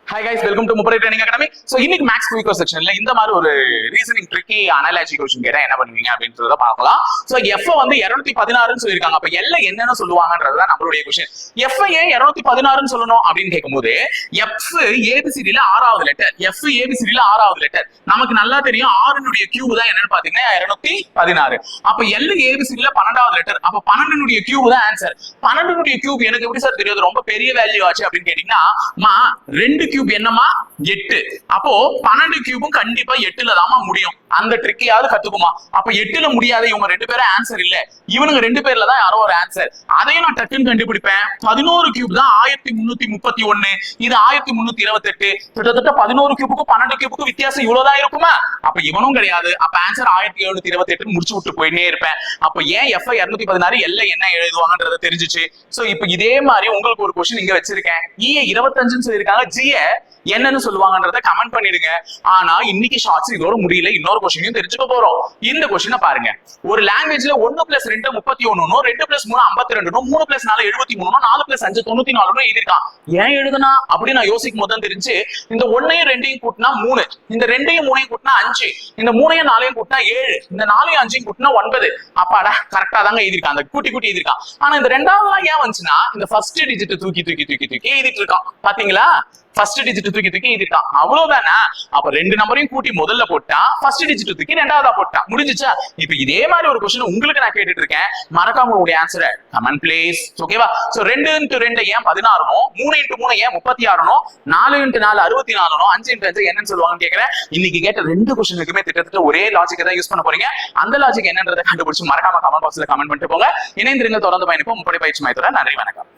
Hi guys, welcome to Mupare Training Academy. So இன்னைக்கு maths quick செக்ஷன்ல இந்த மாதிரி ஒரு ரீசனிங் ட்ரிக்கி அனலாஜி क्वेश्चन கேட்டா என்ன பண்ணுவீங்க அப்படின்றத பார்க்கலாம். சோ f வந்து 216 ன்னு சொல்லிருக்காங்க. அப்ப L என்னன்னு சொல்லுவாங்கன்றது தான் நம்மளுடைய क्वेश्चन. f ஏன் 216 ன்னு சொல்லணும் அப்படினு கேக்கும்போது f ABCD ல ஆறாவது லெட்டர். f ABCD ல ஆறாவது லெட்டர். நமக்கு நல்லா தெரியும் r னுடைய கியூப் தான் என்னன்னு பாத்தீங்கன்னா 216. அப்ப L ABCD ல 12வது லெட்டர். அப்ப 12 னுடைய கியூப் தான் ஆன்சர். 12 னுடைய கியூப் எனக்கு எப்படி சார் தெரியும்? ரொம்ப பெரிய வேல்யூ ஆச்சு அப்படினு கேட்டிங்கன்னா மா 2 கியூப் என்னமா 8. அப்போ 12 கியூபும் கண்டிப்பா 8ல தாமா முடியும். அந்த ட்ரிக்கையாவது கத்துக்குமா? அப்ப 8ல முடியாத இவங்க ரெண்டு பேரும் ஆன்சர் இல்ல, இவனுங்க ரெண்டு பேர்ல தான் யாரோ ஒரு ஆன்சர். அதையும் நான் டக்குன்னு கண்டுபிடிப்பேன். 11 கியூப் தான் 1331, இது 1328. கிட்டத்தட்ட 11 கியூபுக்கும் 12 கியூபுக்கும் வித்தியாசம் இவ்வளவுதான் இருக்குமா? அப்ப இவனும் கிடையாது. அப்ப ஆன்சர் 1728 முடிச்சு விட்டு போயிட்டே இருப்பேன். அப்ப ஏன் F 216 L என்ன எழுதுவாங்கன்றது தெரிஞ்சிச்சு. சோ இப்போ இதே மாதிரி உங்களுக்கு ஒரு क्वेश्चन இங்க வச்சிருக்கேன். E 25ன்னு சொல்லிருக்காங்க, G என்னன்னு சொல்லுவாங்கன்றத கமெண்ட் பண்ணிடுங்க. ஆனா இன்னைக்கு ஷார்ட்ஸ் இதோட முடியல, இன்னொரு क्वेश्चனையும் தெரிஞ்சுக்க போறோம். இந்த क्वेश्चனை பாருங்க. ஒரு லாங்குவேஜ்ல 1 + 2 31, 2 + 3 52, 3 + 4 73, 4 + 5 94 எழுதிருக்கான். ஏன் எழுதுனா அப்படி நான் யோசிக்கும் போது தான் தெரிஞ்சு, இந்த 1ஐயும் 2ஐயும் கூட்டினா 3, இந்த 2ஐயும் 3ஐயும் கூட்டினா 5, இந்த 3ஐயும் 4ஐயும் கூட்டினா 7, இந்த 4ஐயும் 5ஐயும் கூட்டினா 9. அப்பாடா கரெக்டா தாங்க எழுதிருக்கான், அந்த கூட்டி கூட்டி எழுதிருக்கான். ஆனா இந்த ரெண்டாவதுலாம் ஏன் வந்துச்சுன்னா இந்த ஃபர்ஸ்ட் டிஜிட் தூக்கி தூக்கி தூக்கி தூக்கி எழுதிட்டு இருக்கான். பாத்தீங்களா? ஃபர்ஸ்ட் டிஜிட் தூக்கி தூக்கி எழுதிட்டான். அவ்வளவுதானா? அப்ப ரெண்டு நம்பரையும் கூட்டி முதல்ல போட்டா, ஃபர்ஸ்ட் டிஜிட் தூக்கி ரெண்டாவதா போட்டா, முடிஞ்சுச்சா? இப்ப இதே மாதிரி ஒரு क्वेश्चन உங்களுக்கு நான் கேட்டுட்டு இருக்கேன். மறக்காம உங்களுடைய ஆன்சரை கமெண்ட் ப்ளீஸ். ஓகேவா? சோ 2 × 2 ஏன் 16 நோ, 3 × 3 ஏன் 36 நோ, 4 × 4 64 நோ, 5 × 5 என்னன்னு சொல்லுவாங்கன்னு கேக்குறேன். இன்னைக்கு கேட்ட ரெண்டு क्वेश्चनக்குமே திட்டத்தட்ட ஒரே லாஜிக் தான் யூஸ் பண்ண போறீங்க. அந்த லாஜிக் என்னன்றதை கண்டுபிடிச்சு மறக்காம கமெண்ட் பாக்ஸ்ல கமெண்ட் பண்ணிட்டு போங்க. இணைந்திருங்க, தொடர்ந்து பயணிப்போம் முப்படை பயிற்சி மையத்தோட. நன்றி, வணக்கம்.